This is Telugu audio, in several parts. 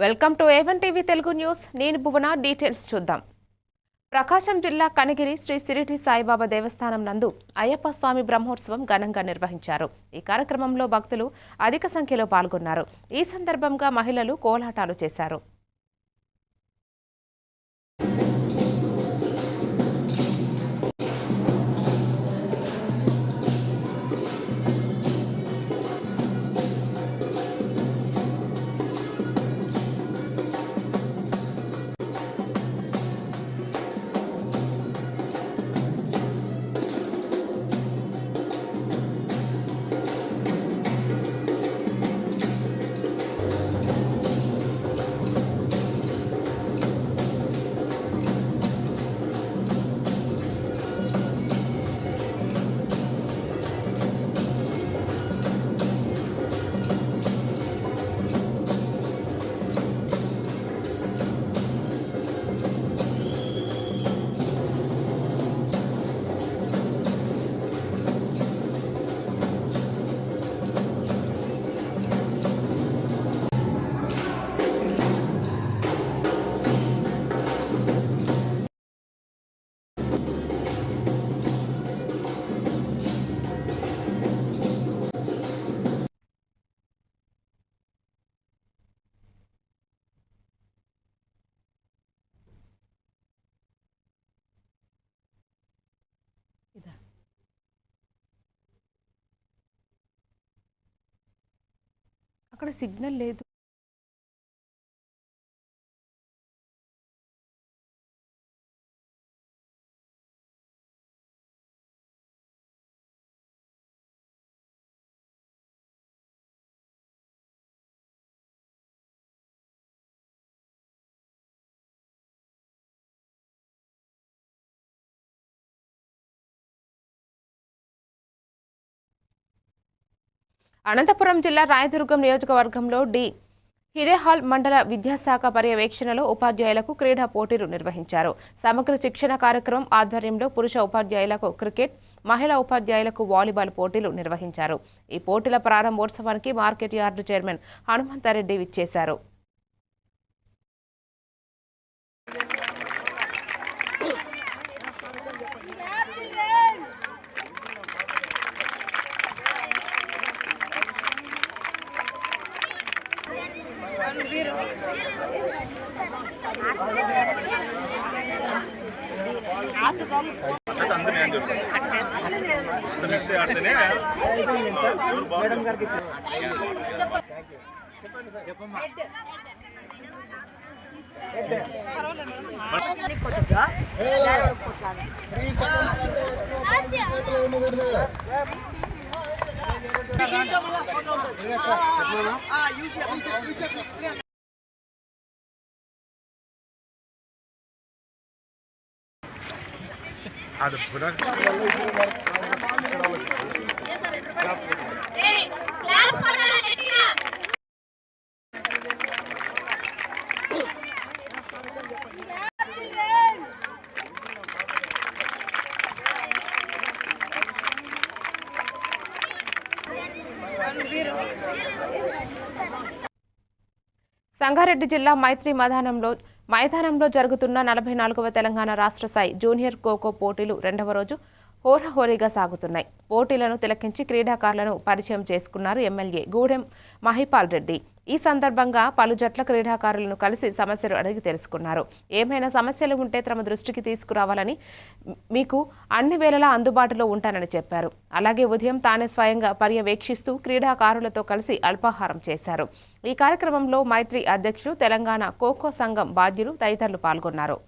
Welcome to A1 TV Telugu news. నేను భువన. డీటెయిల్స్ చూద్దాం. ప్రకాశం జిల్లా కనిగిరి శ్రీ సిరిడి సాయిబాబా దేవస్థానం నందు అయ్యప్ప స్వామి బ్రహ్మోత్సవం ఘనంగా నిర్వహించారు. ఈ కార్యక్రమంలో భక్తులు అధిక సంఖ్యలో పాల్గొన్నారు. ఈ సందర్భంగా మహిళలు కోలాటాలు చేశారు. అక్కడ సిగ్నల్ లేదు. అనంతపురం జిల్లా రాయదుర్గం నియోజకవర్గంలో హిరేహాల్ మండల విద్యాశాఖ పర్యవేక్షణలో ఉపాధ్యాయులకు క్రీడా పోటీలు నిర్వహించారు. సమగ్ర శిక్షణ కార్యక్రమం ఆధ్వర్యంలో పురుష ఉపాధ్యాయులకు క్రికెట్, మహిళా ఉపాధ్యాయులకు వాలీబాల్ పోటీలు నిర్వహించారు. ఈ పోటీల ప్రారంభోత్సవానికి మార్కెట్ యార్డు చైర్మన్ హనుమంతరెడ్డి విచ్చేశారు. సంగారెడ్డి జిల్లా మైత్రి మైదానంలో జరుగుతున్న 44వ తెలంగాణ రాష్ట్ర స్థాయి జూనియర్ ఖోఖో పోటీలు రెండవ రోజు హోరాహోరీగా సాగుతున్నాయి. పోటీలను తిలకించి క్రీడాకారులను పరిచయం చేసుకున్నారు ఎమ్మెల్యే గూడెం మహిపాల్ రెడ్డి. ఈ సందర్భంగా పలు జట్ల క్రీడాకారులను కలిసి సమస్యలు అడిగి తెలుసుకున్నారు. ఏమైనా సమస్యలు ఉంటే తమ దృష్టికి తీసుకురావాలని, మీకు అన్ని వేళలా అందుబాటులో ఉంటానని చెప్పారు. అలాగే ఉదయం తానే స్వయంగా పర్యవేక్షిస్తూ క్రీడాకారులతో కలిసి అల్పాహారం చేశారు. ఈ కార్యక్రమంలో మైత్రి అధ్యక్షులు, తెలంగాణ ఖోఖో సంఘం బాధ్యులు తదితరులు పాల్గొన్నారు.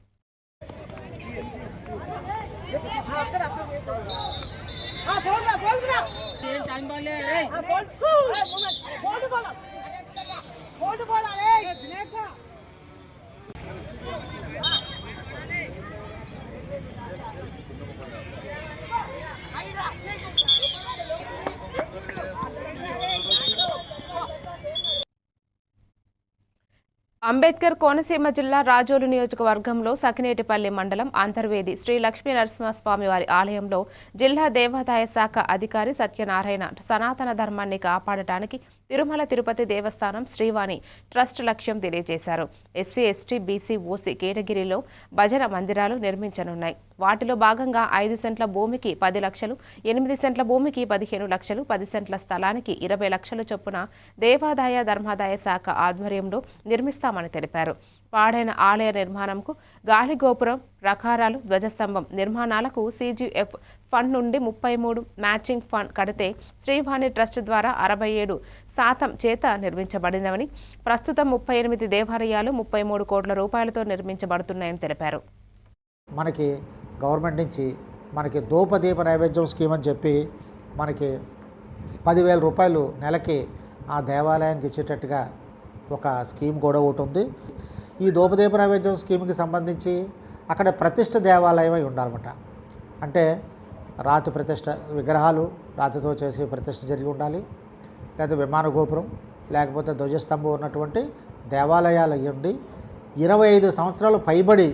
అంబేద్కర్ కోనసీమ జిల్లా రాజోలు నియోజకవర్గంలో సకినేటిపల్లి మండలం అంతర్వేది శ్రీ లక్ష్మీ నరసింహస్వామి వారి ఆలయంలో జిల్లా దేవాదాయ శాఖ అధికారి సత్యనారాయణ సనాతన ధర్మాన్ని కాపాడటానికి తిరుమల తిరుపతి దేవస్థానం శ్రీవాణి ట్రస్ట్ లక్ష్యం తెలియజేశారు. ఎస్సీ, ఎస్టీ, బీసీ, ఓసీ కేటగిరీలో భజన మందిరాలు నిర్మించనున్నాయి. వాటిలో భాగంగా 5 సెంట్ల భూమికి 10 లక్షలు, 8 సెంట్ల భూమికి 15 లక్షలు, 10 సెంట్ల స్థలానికి 20 లక్షల చొప్పున దేవాదాయ ధర్మాదాయ శాఖ ఆధ్వర్యంలో నిర్మిస్తామని తెలిపారు. పాడైన ఆలయ నిర్మాణంకు గాలిగోపురం, ప్రకారాలు, ధ్వజస్తంభం నిర్మాణాలకు CGF ఫండ్ నుండి 33 మ్యాచింగ్ ఫండ్ కడితే శ్రీవాణి ట్రస్ట్ ద్వారా 67% చేత నిర్మించబడిందని, ప్రస్తుతం 38 దేవాలయాలు 33 కోట్ల రూపాయలతో నిర్మించబడుతున్నాయని తెలిపారు. మనకి గవర్నమెంట్ నుంచి మనకి ధూపదీప నైవేద్యం స్కీమ్ అని చెప్పి మనకి 10,000 రూపాయలు నెలకి ఆ దేవాలయానికి ఇచ్చేటట్టుగా ఒక స్కీమ్ కూడా ఒకటి ఉంది. ఈ ధూపదీప నైవేద్యం స్కీమ్కి సంబంధించి అక్కడ ప్రతిష్ఠ దేవాలయం అయి ఉండాలన్నమాట. అంటే రాతి ప్రతిష్ఠ, విగ్రహాలు రాతితో చేసి ప్రతిష్ఠ జరిగి ఉండాలి, లేదా విమాన గోపురం, లేకపోతే ధ్వజస్తంభం ఉన్నటువంటి దేవాలయాలు అయ్యి ఉండి 25 సంవత్సరాలు పైబడి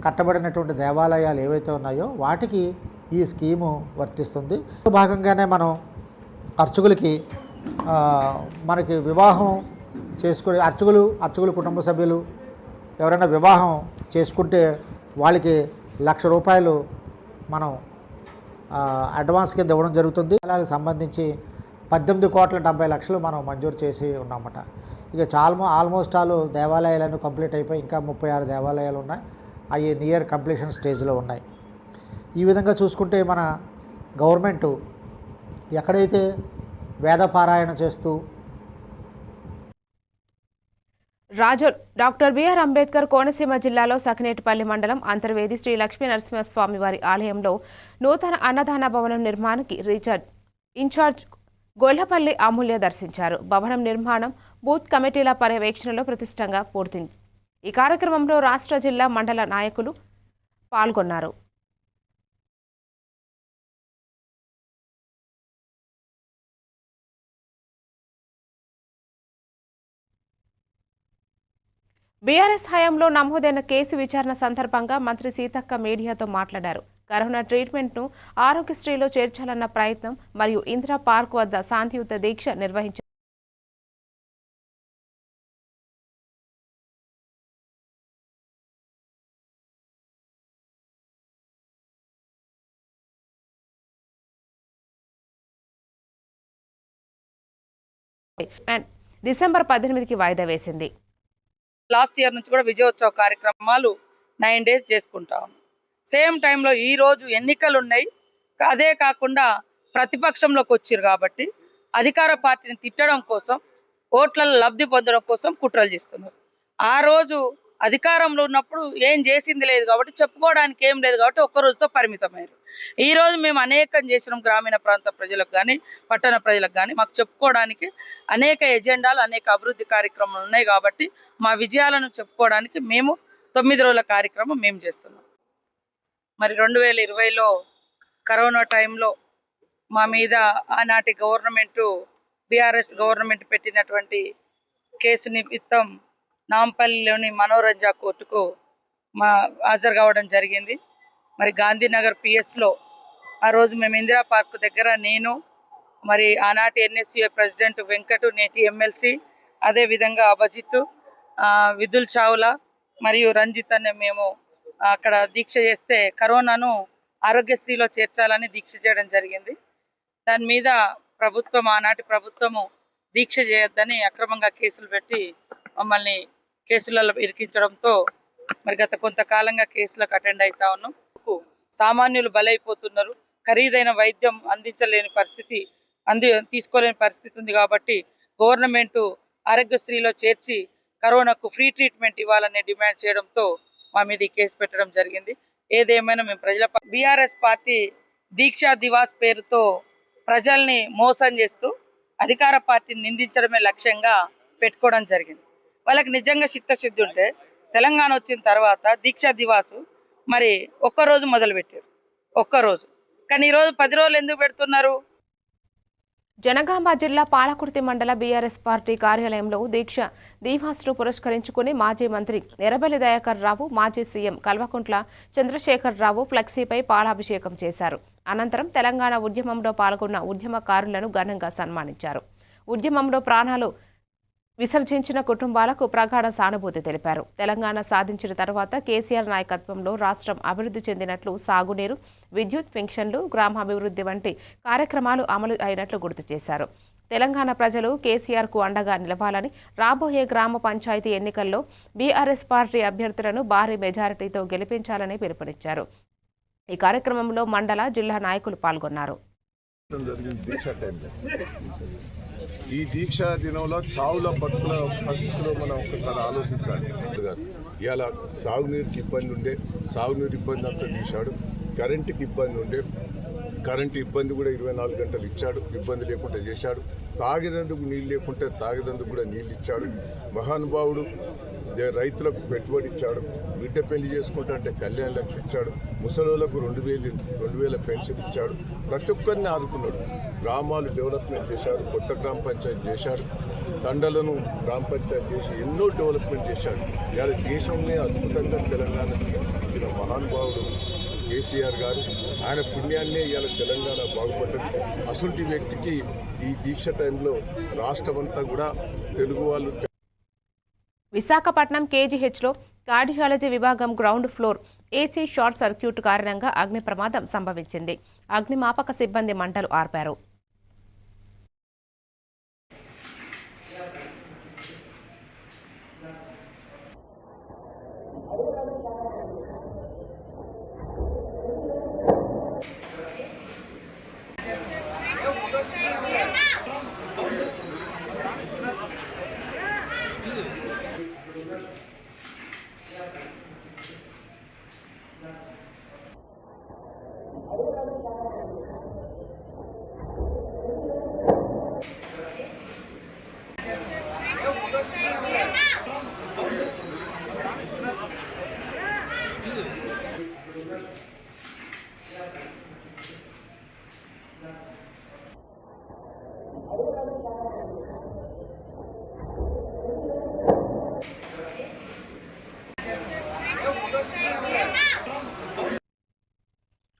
కట్టబడినటువంటి దేవాలయాలు ఏవైతే ఉన్నాయో వాటికి ఈ స్కీము వర్తిస్తుంది. భాగంగానే మనం అర్చకులకి మనకి వివాహం చేసుకునే అర్చకులు కుటుంబ సభ్యులు ఎవరైనా వివాహం చేసుకుంటే వాళ్ళకి ₹1,00,000 మనం అడ్వాన్స్ కింద ఇవ్వడం జరుగుతుంది. అలాగే సంబంధించి 18,70,00,000 మనం మంజూరు చేసి ఉన్నామన్నమాట. ఇక ఆల్మోస్ట్ దేవాలయాలను కంప్లీట్ అయిపోయి ఇంకా 36 దేవాలయాలు ఉన్నాయి. అవి నియర్ కంప్లీషన్ స్టేజ్లో ఉన్నాయి. ఈ విధంగా చూసుకుంటే మన గవర్నమెంటు ఎక్కడైతే వేదపారాయణ చేస్తూ డాక్టర్ బిఆర్ అంబేద్కర్ కోనసీమ జిల్లాలో సకినేటిపల్లి మండలం అంతర్వేది శ్రీ లక్ష్మీ నరసింహస్వామి వారి ఆలయంలో నూతన అన్నదాన భవనం నిర్మాణానికి ఇన్ఛార్జ్ గొల్లపల్లి అమూల్య దర్శించారు. భవనం నిర్మాణం బూత్ కమిటీల పర్యవేక్షణలో ప్రతిష్టంగా పూర్తింది. ఈ కార్యక్రమంలో రాష్ట్ర, జిల్లా, మండల నాయకులు పాల్గొన్నారు. బీఆర్ఎస్ హయాంలో నమోదైన కేసు విచారణ సందర్భంగా మంత్రి సీతక్క మీడియాతో మాట్లాడారు. కరోనా ట్రీట్మెంట్ను ఆరోగ్యశ్రీలో చేర్చాలన్న ప్రయత్నం మరియు ఇందిరా పార్క్ వద్ద శాంతియుత దీక్ష నిర్వహించారు. డిసెంబర్ 18కి వాయిదా వేసింది. లాస్ట్ ఇయర్ నుంచి కూడా విజయోత్సవ కార్యక్రమాలు 9 days చేసుకుంటాం. సేమ్ టైంలో ఈరోజు ఎన్నికలు ఉన్నాయి. అదే కాకుండా ప్రతిపక్షంలోకి వచ్చారు కాబట్టి అధికార పార్టీని తిట్టడం కోసం, ఓట్లలో లబ్ధి పొందడం కోసం కుట్రలు చేస్తున్నారు. ఆ రోజు అధికారంలో ఉన్నప్పుడు ఏం చేసింది లేదు కాబట్టి, చెప్పుకోవడానికి ఏం లేదు కాబట్టి ఒక్కరోజుతో పరిమితమయ్యారు. ఈరోజు మేము అనేకం చేసినాం. గ్రామీణ ప్రాంత ప్రజలకు కానీ, పట్టణ ప్రజలకు కానీ మాకు చెప్పుకోవడానికి అనేక ఎజెండాలు, అనేక అభివృద్ధి కార్యక్రమాలు ఉన్నాయి కాబట్టి మా విజయాలను చెప్పుకోవడానికి మేము 9 రోజుల కార్యక్రమం మేము చేస్తున్నాం. మరి 2020లో కరోనా టైంలో మా మీద ఆనాటి గవర్నమెంటు, బీఆర్ఎస్ గవర్నమెంట్ పెట్టినటువంటి కేసు నిమిత్తం నాంపల్లిలోని మనోరంజ కోర్టుకు హాజరు కావడం జరిగింది. మరి గాంధీనగర్ పిఎస్లో ఆ రోజు మేము ఇందిరా పార్క్ దగ్గర నేను, మరి ఆనాటి ఎన్ఎస్యుఏ ప్రెసిడెంట్ వెంకటు, నేటి ఎమ్మెల్సీ, అదేవిధంగా అభిజిత్, విదుల్ చావ్లా మరియు రంజిత్ అనే మేము అక్కడ దీక్ష చేస్తే కరోనాను ఆరోగ్యశ్రీలో చేర్చాలని దీక్ష చేయడం జరిగింది. దాని మీద ప్రభుత్వం, ఆనాటి ప్రభుత్వము దీక్ష చేయొద్దని అక్రమంగా కేసులు పెట్టి మమ్మల్ని కేసులలో ఇరికించడంతో మరి గత కొంతకాలంగా కేసులకు అటెండ్ అవుతా ఉన్నాం. సామాన్యులు బలైపోతున్నారు. ఖరీదైన వైద్యం అందించలేని పరిస్థితి, తీసుకోలేని పరిస్థితి ఉంది కాబట్టి గవర్నమెంట్ ఆరోగ్యశ్రీలో చేర్చి కరోనాకు ఫ్రీ ట్రీట్మెంట్ ఇవ్వాలనే డిమాండ్ చేయడంతో మా మీద ఈ కేసు పెట్టడం జరిగింది. ఏదేమైనా మేము బీఆర్ఎస్ పార్టీ దీక్షా దివాస్ పేరుతో ప్రజల్ని మోసం చేస్తూ అధికార పార్టీని నిందించడమే లక్ష్యంగా పెట్టుకోవడం జరిగింది. వాళ్ళకి నిజంగా చిత్తశుద్ధి ఉంటే తెలంగాణ వచ్చిన తర్వాత దీక్షా దివాసు మరి ఒక్కరోజు మొదలుపెట్టారు, ఒక్కరోజు. కానీ ఈరోజు 10 రోజులు ఎందుకు పెడుతున్నారు? జనగామ జిల్లా పాలకుర్తి మండల బీఆర్ఎస్ పార్టీ కార్యాలయంలో దీక్ష దివాస్ను పురస్కరించుకుని మాజీ మంత్రి ఎర్రబెల్లి దయాకర్ రావు, మాజీ సీఎం కల్వకుంట్ల చంద్రశేఖర్ రావు ఫ్లెక్సీపై పాలాభిషేకం చేశారు. అనంతరం తెలంగాణ ఉద్యమంలో పాల్గొన్న ఉద్యమకారులను ఘనంగా సన్మానించారు. ఉద్యమంలో ప్రాణాలు విసర్జించిన కుటుంబాలకు ప్రగాఢ సానుభూతి తెలిపారు. తెలంగాణ సాధించిన తర్వాత కేసీఆర్ నాయకత్వంలో రాష్ట్రం అభివృద్ధి చెందినట్లు, సాగునీరు, విద్యుత్, పెన్షన్లు, గ్రామాభివృద్ధి వంటి కార్యక్రమాలు అమలు అయినట్లు గుర్తు చేశారు. తెలంగాణ ప్రజలు కేసీఆర్కు అండగా నిలవాలని, రాబోయే గ్రామ పంచాయతీ ఎన్నికల్లో బీఆర్ఎస్ పార్టీ అభ్యర్థులను భారీ మెజారిటీతో గెలిపించాలని పిలుపునిచ్చారు. ఈ కార్యక్రమంలో మండల, జిల్లా నాయకులు పాల్గొన్నారు. ఈ దీక్ష దినంలో చావుల బతుకుల పరిస్థితుల్లో మనం ఒకసారి ఆలోచించాలి. ఇలా సాగునీరుకి ఇబ్బంది ఉండే, సాగునీరు ఇబ్బంది అంతా తీశాడు. కరెంటుకి ఇబ్బంది ఉండే, కరెంటు ఇబ్బంది కూడా 24 గంటలు ఇచ్చాడు, ఇబ్బంది లేకుండా చేశాడు. తాగేందుకు నీళ్ళు లేకుంటే తాగేందుకు కూడా నీళ్ళు ఇచ్చాడు. మహానుభావుడు రైతులకు పెట్టుబడి ఇచ్చాడు. బిడ్డ పెళ్లి చేసుకుంటే కళ్యాణ లక్ష్మి ఇచ్చాడు. ముసలోళ్లకు 2000 పెన్షన్ ఇచ్చాడు. ప్రతి ఒక్కరిని ఆదుకున్నాడు. గ్రామాలు డెవలప్మెంట్ చేశాడు, కొత్త గ్రామ పంచాయతీ చేశాడు, తండలను గ్రామ పంచాయతీ చేసి ఎన్నో డెవలప్మెంట్ చేశాడు. ఇవాళ దేశంలో అద్భుతంగా తెలంగాణ తీర్చిదిద్దిన మహానుభావుడు కేసీఆర్ గారు. ఆయన పుణ్యాన్నే ఇవాళ తెలంగాణ బాగుపడ్డది. అసలు వ్యక్తికి ఈ దీక్ష టైంలో రాష్ట్రమంతా కూడా తెలుగు వాళ్ళు. విశాఖపట్నం కేజీహెచ్లో కార్డియాలజీ విభాగం ground floor AC short circuit కారణంగా అగ్ని ప్రమాదం సంభవించింది. అగ్నిమాపక సిబ్బంది మంటలు ఆర్పారు.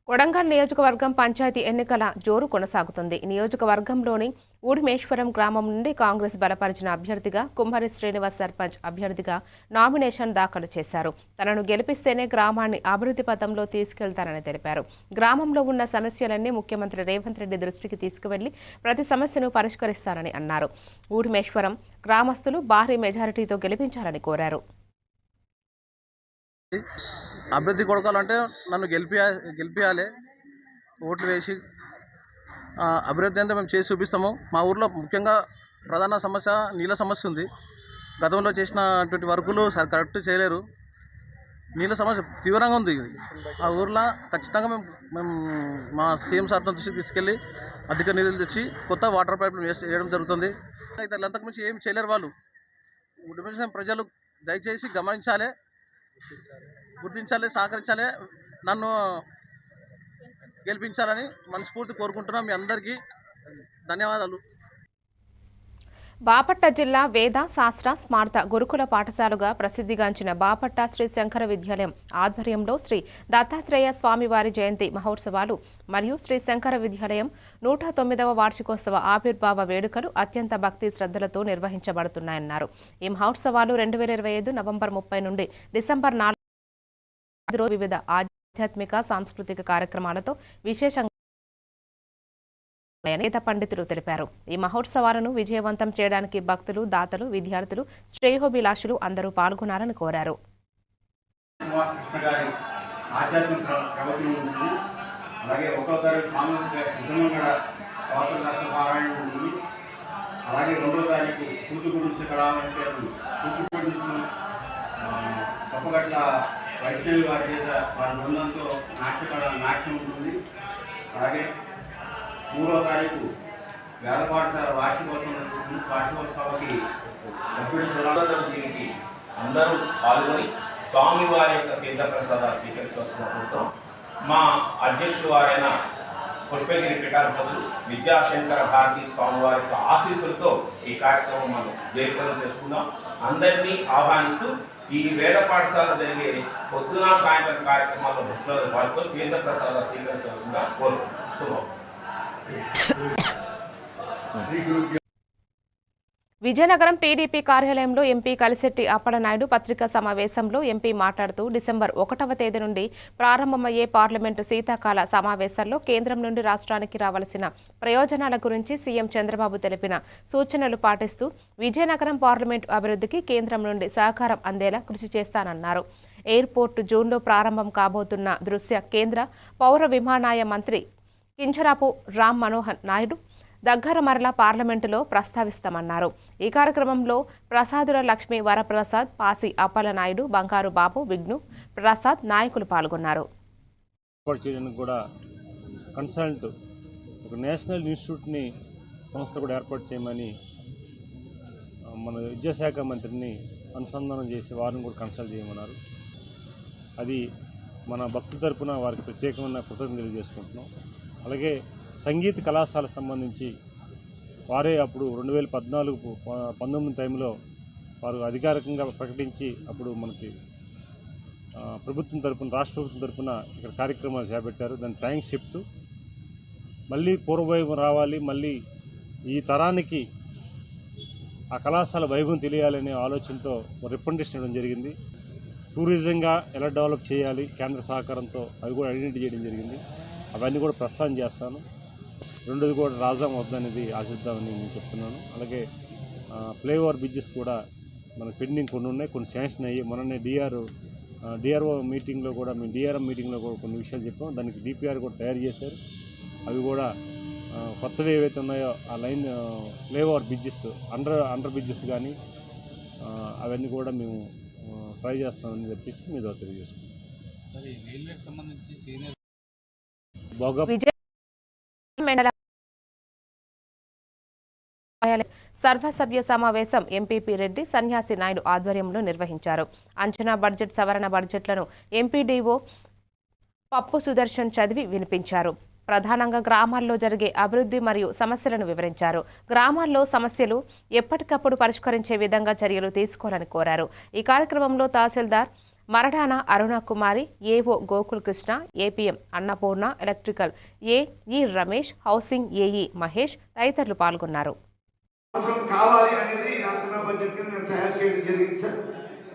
కొడంగల్ నియోజకవర్గం పంచాయతీ ఎన్నికల జోరు కొనసాగుతుంది. నియోజకవర్గంలోని ఊడిమేశ్వరం గ్రామం నుండి కాంగ్రెస్ బలపరిచిన అభ్యర్థిగా కుమ్మరి శ్రీనివాస్ సర్పంచ్ అభ్యర్థిగా నామినేషన్ దాఖలు చేశారు. తనను గెలిపిస్తేనే గ్రామాన్ని అభివృద్ధి పథంలో తీసుకెళ్తానని తెలిపారు. గ్రామంలో ఉన్న సమస్యలన్నీ ముఖ్యమంత్రి రేవంత్ రెడ్డి దృష్టికి తీసుకువెళ్లి ప్రతి సమస్యను పరిష్కరిస్తానని అన్నారు. ఊడిమేశ్వరం గ్రామస్తులు భారీ మెజారిటీతో గెలిపించాలని కోరారు. అభివృద్ధి కొడకాలంటే నన్ను గెలిపియాలి, ఓట్లు వేసి అభివృద్ధి అంటే మేము చేసి చూపిస్తాము. మా ఊర్లో ముఖ్యంగా ప్రధాన సమస్య నీళ్ళ సమస్య ఉంది. గతంలో చేసినటువంటి వర్కులు కరెక్ట్ చేయలేరు. నీళ్ళ సమస్య తీవ్రంగా ఉంది. ఆ ఊర్లో ఖచ్చితంగా మేము మా సీఎం సార్ దృష్టికి తీసుకెళ్ళి అధిక నిధులు తెచ్చి కొత్త వాటర్ పైపులు వేయడం జరుగుతుంది. అయితే అంతకు మించి ఏం చేయలేరు వాళ్ళు. ప్రజలు దయచేసి గమనించాలి, గుర్తించాలి, సహకరించాలి, నన్ను గెలిపించాలని మనస్ఫూర్తి కోరుకుంటున్నాం. మీ అందరికీ ధన్యవాదాలు. బాపట్ల జిల్లా వేద శాస్త్ర స్మార్త గురుకుల పాఠశాలగా ప్రసిద్ధిగాంచిన బాపట్ల శ్రీ శంకర విద్యాలయం ఆధ్వర్యంలో శ్రీ దత్తాత్రేయ స్వామివారి జయంతి మహోత్సవాలు మరియు శ్రీ శంకర విద్యాలయం 109వ వార్షికోత్సవ ఆవిర్భావ వేడుకలు అత్యంత భక్తి శ్రద్ధలతో నిర్వహించబడుతున్నాయన్నారు. ఈ మహోత్సవాలు 2025 నవంబర్ 30 నుండి డిసెంబర్ 4 వివిధ ఆధ్యాత్మిక సాంస్కృతిక కార్యక్రమాలతో విశేషంగా వేద పండితులు తెలిపారు. ఈ మహోత్సవాలను విజయవంతం చేయడానికి భక్తులు, దాతలు, విద్యార్థులు, శ్రేయోభిలాషులు అందరూ పాల్గొనాలని కోరారు. వైష్ణవి వారి చేత వారి బృందంతో నాట్యం ఉంటుంది. అలాగే 3వ తారీఖు వేద పాఠశాల వార్షికోత్సవానికి దీనికి అందరూ పాల్గొని స్వామివారి యొక్క తీర్థ ప్రసాద స్వీకరించవలసిన కోరుతాం. మా అధ్యక్షుడు వారైన పుష్పగిరి పీఠాధిపతులు విద్యాశంకర భారతి స్వామివారి యొక్క ఆశీస్సులతో ఈ కార్యక్రమం మనం జయప్రదం చేసుకుందాం. అందరినీ ఆహ్వానిస్తూ ఈ వేద పాఠశాల జరిగే పొద్దున సాయంత్రం కార్యక్రమాల్లో భక్తులను పాల్గొని తీర్థ ప్రసాద స్వీకరించవలసిందిగా కోరుతున్నాం. శుభం. విజయనగరం టీడీపీ కార్యాలయంలో ఎంపీ కలిశెట్టి అప్పలనాయుడు పత్రికా సమావేశంలో ఎంపీ మాట్లాడుతూ డిసెంబర్ 1వ తేదీ నుండి ప్రారంభమయ్యే పార్లమెంటు శీతాకాల సమావేశాల్లో కేంద్రం నుండి రాష్ట్రానికి రావాల్సిన ప్రయోజనాల గురించి సీఎం చంద్రబాబు తెలిపిన సూచనలు పాటిస్తూ విజయనగరం పార్లమెంటు అభివృద్ధికి కేంద్రం నుండి సహకారం అందేలా కృషి చేస్తానన్నారు. ఎయిర్పోర్టు జూన్లో ప్రారంభం కాబోతున్న దృశ్య కేంద్ర పౌర విమానయాన మంత్రి కింజరాపు రామ్ మనోహర్ నాయుడు దగ్గర మరల పార్లమెంటులో ప్రస్తావిస్తామన్నారు. ఈ కార్యక్రమంలో ప్రసాదుల లక్ష్మీ వరప్రసాద్, పాసి అప్పలనాయుడు, బంగారు బాబు, విఘ్ను ప్రసాద్ నాయకులు పాల్గొన్నారు. కూడా కన్సల్ట్ ఒక నేషనల్ ఇన్స్టిట్యూట్ని సంస్థ కూడా ఏర్పాటు చేయమని మన విద్యాశాఖ మంత్రిని అనుసంధానం చేసి వారిని కూడా కన్సల్ట్ చేయమన్నారు. అది మన భక్తుల తరపున వారికి ప్రత్యేకమైన కృతజ్ఞతలు తెలియజేసుకుంటున్నాం. అలాగే సంగీత కళాశాలకు సంబంధించి వారే అప్పుడు 2014-19 టైంలో వారు అధికారికంగా ప్రకటించి అప్పుడు మనకి ప్రభుత్వం తరపున రాష్ట్ర ప్రభుత్వం తరపున ఇక్కడ కార్యక్రమాలు చేపట్టారు. దాన్ని థ్యాంక్స్ చెప్తూ మళ్ళీ పూర్వవైభవం రావాలి, మళ్ళీ ఈ తరానికి ఆ కళాశాల వైభవం తెలియాలనే ఆలోచనతో రిప్రజెంటేషన్ ఇవ్వడం జరిగింది. టూరిజంగా ఎలా డెవలప్ చేయాలి కేంద్ర సహకారంతో అవి కూడా ఐడెంటిఫై చేయడం జరిగింది. అవన్నీ కూడా ప్రస్తావన చేస్తాను. రెండోది కూడా రాజాం వద్దనేది ఆశిద్దామని నేను చెప్తున్నాను. అలాగే ఫ్లైఓవర్ బ్రిడ్జెస్ కూడా మనకు పెండింగ్ కొన్ని ఉన్నాయి, కొన్ని శాంక్షన్ అయ్యి మొన్ననే డిఆర్ఓ మీటింగ్లో కూడా మేము డిఆర్ఎం మీటింగ్లో కూడా కొన్ని విషయాలు చెప్పాం. దానికి డిపిఆర్ కూడా తయారు చేశారు. అవి కూడా కొత్తవి ఏవైతే ఉన్నాయో ఆ line flyover bridges under bridges కానీ అవన్నీ కూడా మేము ట్రై చేస్తామని చెప్పేసి మీ ద్వారా తెలియజేసుకుంటాం. సర్వసభ్య సమావేశం ఎంపీపీ రెడ్డి సన్యాసి నాయుడు ఆధ్వర్యంలో నిర్వహించారు. అంచనా బడ్జెట్ సవరణ బడ్జెట్లను ఎంపీడీఓ పప్పు సుదర్శన్ చదివి వినిపించారు. ప్రధానంగా గ్రామాల్లో జరిగే అభివృద్ధి మరియు సమస్యలను వివరించారు. గ్రామాల్లో సమస్యలు ఎప్పటికప్పుడు పరిష్కరించే విధంగా చర్యలు తీసుకోవాలని కోరారు. ఈ కార్యక్రమంలో tahsildar Maradana Aruna Kumari, AO Gokul Krishna, APM Annapurna, electrical AE Ramesh, housing AE Mahesh తదితరులు పాల్గొన్నారు.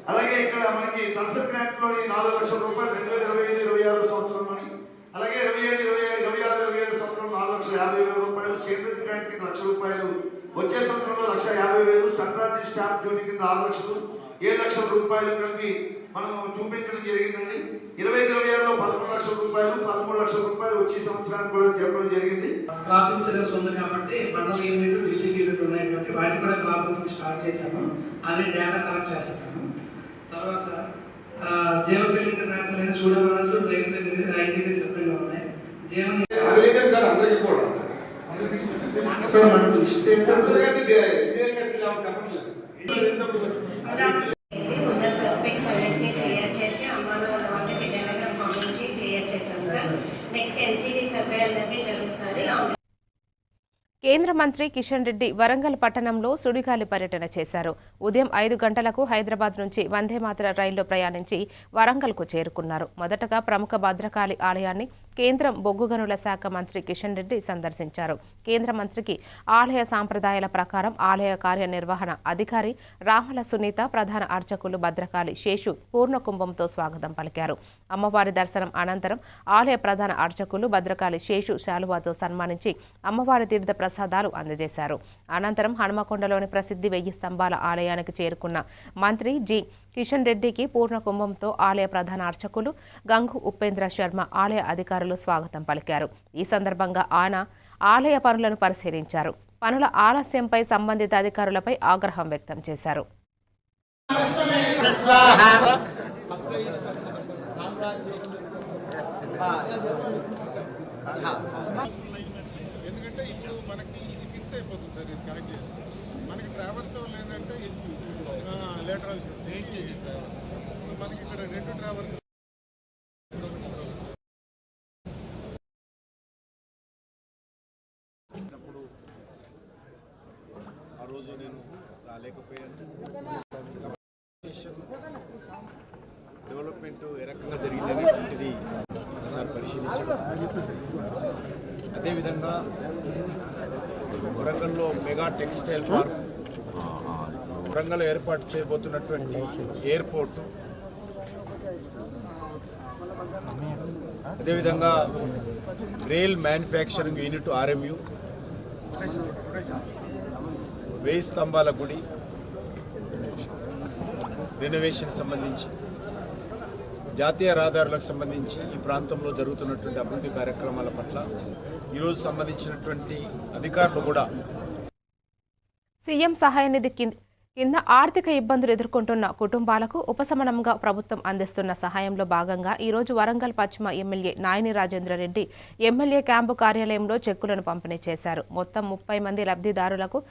అలాగే ఇక్కడ మనకి తలసరి గ్రాంట్లోని 4 లక్షల రూపాయలు 2025-26 సంవత్సరంలోని, అలాగే 27-26 సంవత్సరం 4,50,000 రూపాయలు, సేంద్రీయ గ్రాంట్ కింద 1,00,000 రూపాయలు, వచ్చే సంవత్సరంలో 1,50,000, సంక్రాంతి స్టాంప్ డ్యూటీ కింద 6 లక్షలు, 7 లక్షల రూపాయలు కలిపి మనం చూపించడం జరిగిందండి. 25-26లో 11 లక్షల రూపాయలు, 13 లక్షల రూపాయలు వచ్చే సంవత్సరానికి కూడా చెప్పడం జరిగింది. క్రాప్ ఇన్సూరెన్స్ ఉంది కాబట్టి మండల యూనిట్, డిస్ట్రిక్ట్ యూనిట్ ఉన్నాయి కాబట్టి వాటికి కూడా క్రాప్ స్టార్ట్ చేశాము. ఆల్రెడీ డేటా కలెక్ట్ చేస్తాము. తర్వాత జీవశైలి ఇంటర్నేషనల్ సూడోమోనాస్ ట్రైన్ రైతు సిద్ధంగా ఉన్నాయి. జీవన కేంద్ర మంత్రి కిషన్ రెడ్డి వరంగల్ పట్టణంలో సుడిగాలి పర్యటన చేశారు. ఉదయం 5 గంటలకు హైదరాబాద్ నుంచి వందేమాతర రైల్లో ప్రయాణించి వరంగల్కు చేరుకున్నారు. మొదటగా ప్రముఖ భద్రకాళి ఆలయాన్ని కేంద్రం బొగ్గు గనుల శాఖ మంత్రి కిషన్ రెడ్డి సందర్శించారు. కేంద్ర మంత్రికి ఆలయ సాంప్రదాయాల ప్రకారం ఆలయ కార్యనిర్వహణ అధికారి రామల సునీత, ప్రధాన అర్చకులు భద్రకాళి శేషు పూర్ణకుంభంతో స్వాగతం పలికారు. అమ్మవారి దర్శనం అనంతరం ఆలయ ప్రధాన అర్చకులు భద్రకాళి శేషు శాలువాతో సన్మానించి అమ్మవారి తీర్థ ప్రసాదాలు అందజేశారు. అనంతరం హనుమకొండలోని ప్రసిద్ధి 1000 స్తంభాల ఆలయానికి చేరుకున్న మంత్రి జి కిషన్ రెడ్డికి పూర్ణకుంభంతో ఆలయ ప్రధాన అర్చకులు గంగు ఉపేంద్ర శర్మ, ఆలయ అధికారులు స్వాగతం పలికారు. ఈ సందర్భంగా ఆయన ఆలయ పనులను పరిశీలించారు. పనుల ఆలస్యంపై సంబంధిత అధికారులపై ఆగ్రహం వ్యక్తం చేశారు. ఎందుకంటే ఇప్పుడు మనకి ఇది ఫిక్స్ అయిపోతుంది సార్, ఇది కరెక్ట్ చేస్తే మనకి ట్రావెల్స్ ఏంటంటే లేటరల్ మనకి ఇక్కడ 2 ట్రావెల్స్ ఆ రోజు నేను రాలేకపోయాను. డెవలప్మెంట్ ఏ రకంగా జరిగిందనేటువంటిది ఒకసారి పరిశీలించడం, అదేవిధంగా వరంగల్లో మెగా టెక్స్టైల్ పార్క్ వరంగల్ ఏర్పాటు చేయబోతున్నటువంటి ఎయిర్పోర్టు, అదేవిధంగా రైల్ మ్యానుఫ్యాక్చరింగ్ యూనిట్ RMU, 1000 స్తంభాల గుడి రెనోవేషన్ సంబంధించి, జాతీయ రహదారులకు సంబంధించి ఈ ప్రాంతంలో జరుగుతున్నటువంటి అభివృద్ధి కార్యక్రమాల పట్ల ఈరోజు సంబంధించినటువంటి అధికారులు కూడా సీఎం సహాయ నిధి కింద ఆర్థిక ఇబ్బందులు ఎదుర్కొంటున్న కుటుంబాలకు ఉపశమనంగా ప్రభుత్వం అందిస్తున్న సహాయంలో భాగంగా ఈరోజు వరంగల్ పశ్చిమ MLA Nayani Rajendra Reddy MLA camp కార్యాలయంలో చెక్కులను పంపిణీ చేశారు. మొత్తం 30 మంది లబ్ధిదారులకు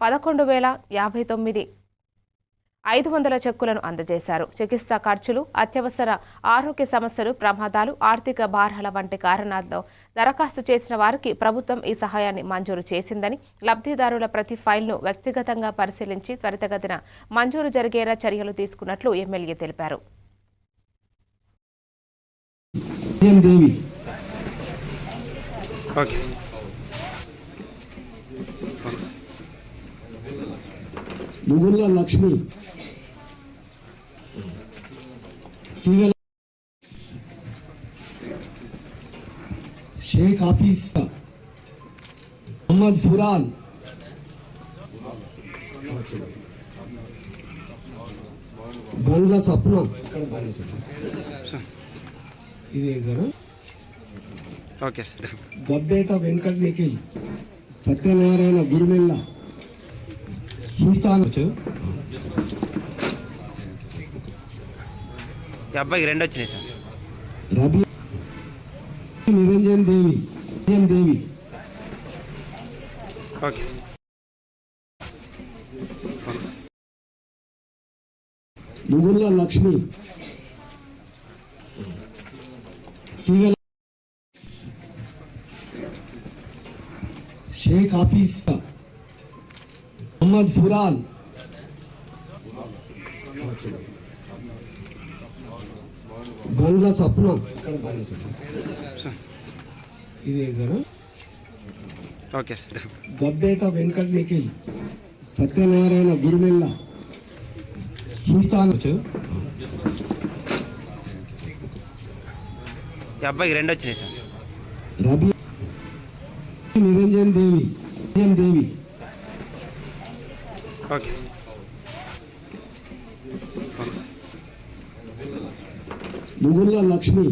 11,59,500 చెక్కులను అందజేశారు. చికిత్స ఖర్చులు, అత్యవసర ఆరోగ్య సమస్యలు, ప్రమాదాలు, ఆర్థిక భారాల వంటి కారణాలతో దరఖాస్తు చేసిన వారికి ప్రభుత్వం ఈ సహాయాన్ని మంజూరు చేసిందని, లబ్ధిదారుల ప్రతి ఫైల్ను వ్యక్తిగతంగా పరిశీలించి త్వరితగతిన మంజూరు జరిగేలా చర్యలు తీసుకున్నట్లు ఎమ్మెల్యే తెలిపారు. ముగుళ్ళ లక్ష్మి, షేక్ హఫీజ్, మొహమ్మద్ ఫురాన్, బంగ్లా సప్న, ఇది గబ్బేట వెంకట నిఖిల్, సత్యనారాయణ గురుమెల్ల, సుల్తాన్, అబ్బాయికి 2 వచ్చినాయి సార్. రబీ, నిరంజన్ దేవి, ఓకే సార్. ముగుళ్ళ లక్ష్మి, షేక్ హఫీజ్, మొహమ్మద్ ఫురాన్, బంగ్లా సప్న, ఇది ఓకే సార్. గబ్బేట వెంకట నిఖిల్, సత్యనారాయణ గురుమెల్ల, సుల్తాన్, అబ్బాయికి 2 వచ్చినాయి సార్. రబీ, నిరంజన్ దేవి, ఓకే సార్. ముగుళ్ళ లక్ష్మి,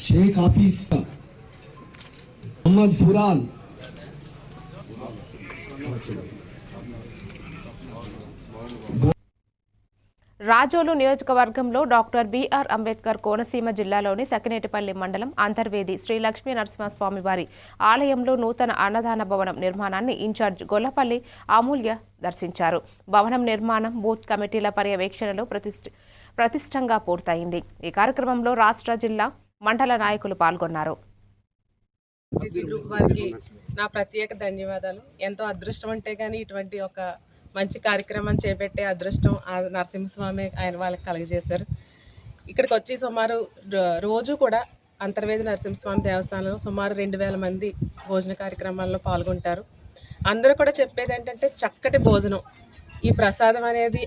షేక్ హఫీజ్, మొహమ్మద్ ఫురాన్, రాజోలు నియోజకవర్గంలో డాక్టర్ బిఆర్ అంబేద్కర్ కోనసీమ జిల్లాలోని సకినేటిపల్లి మండలం అంతర్వేది శ్రీ లక్ష్మీ నరసింహస్వామి వారి ఆలయంలో నూతన అన్నదాన భవనం నిర్మాణాన్ని ఇన్ఛార్జ్ గొల్లపల్లి అమూల్య దర్శించారు. భవనం నిర్మాణం బూత్ కమిటీల పర్యవేక్షణలో ప్రతిష్టంగా పూర్తయింది. ఈ కార్యక్రమంలో రాష్ట్ర, జిల్లా, మండల నాయకులు పాల్గొన్నారు. గ్రూప్ వారికి నా ప్రత్యేక ధన్యవాదాలు. ఎంతో అదృష్టం అంటే కానీ ఇటువంటి ఒక మంచి కార్యక్రమం చేపట్టే అదృష్టం ఆ నరసింహస్వామి ఆయన వాళ్ళకి కలుగజేశారు. ఇక్కడికి వచ్చి సుమారు రోజు కూడా అంతర్వేది నరసింహస్వామి దేవస్థానంలో సుమారు 2000 మంది భోజన కార్యక్రమాల్లో పాల్గొంటారు. అందరూ కూడా చెప్పేది ఏంటంటే చక్కటి భోజనం, ఈ ప్రసాదం అనేది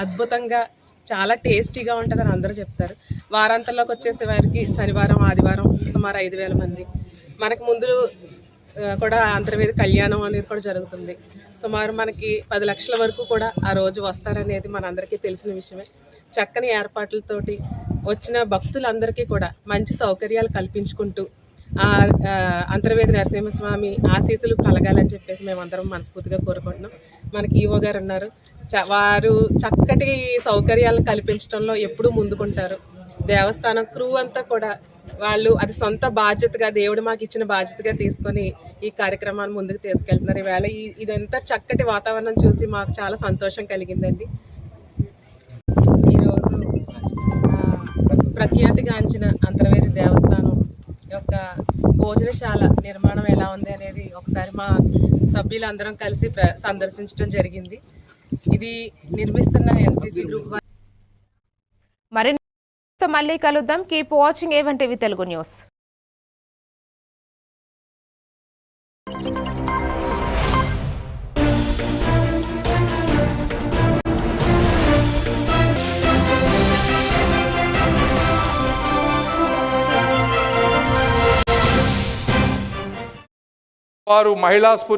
అద్భుతంగా చాలా టేస్టీగా ఉంటుందని అందరూ చెప్తారు. వారాంతంలోకి వచ్చేసే వారికి శనివారం, ఆదివారం సుమారు 5000 మంది. మనకు ముందు కూడా అంతర్వేది కళ్యాణం అనేది కూడా జరుగుతుంది. సుమారు మనకి 10 లక్షల వరకు కూడా ఆ రోజు వస్తారనేది మనందరికీ తెలిసిన విషయమే. చక్కని ఏర్పాట్లతోటి వచ్చిన భక్తులందరికీ కూడా మంచి సౌకర్యాలు కల్పించుకుంటూ అంతర్వేది నరసింహస్వామి ఆశీస్సులు కలగాలని చెప్పేసి మేమందరం మనస్ఫూర్తిగా కోరుకుంటున్నాం. మనకి ఈవో గారు ఉన్నారు, వారు చక్కటి సౌకర్యాలను కల్పించడంలో ఎప్పుడూ ముందుకుంటారు. దేవస్థానం క్రూ అంతా కూడా వాళ్ళు అది సొంత బాధ్యతగా, దేవుడు మాకు ఇచ్చిన బాధ్యతగా తీసుకొని ఈ కార్యక్రమాన్ని ముందుకు తీసుకెళ్తున్నారు. ఈవేళ ఇదంతా చక్కటి వాతావరణం చూసి మాకు చాలా సంతోషం కలిగిందండి. ఈరోజు ప్రఖ్యాతిగాంచిన అంతర్వేది దేవస్థానం యొక్క భోజనశాల నిర్మాణం ఎలా ఉంది అనేది ఒకసారి మా సభ్యులందరం కలిసి సందర్శించడం జరిగింది. ఇది నిర్మిస్తున్న ఎన్సీసీ గ్రూప్. మళ్ళీ కలుద్దాం. Keep watching A1 TV Telugu news. వారు మహిళా స్ఫూర్తి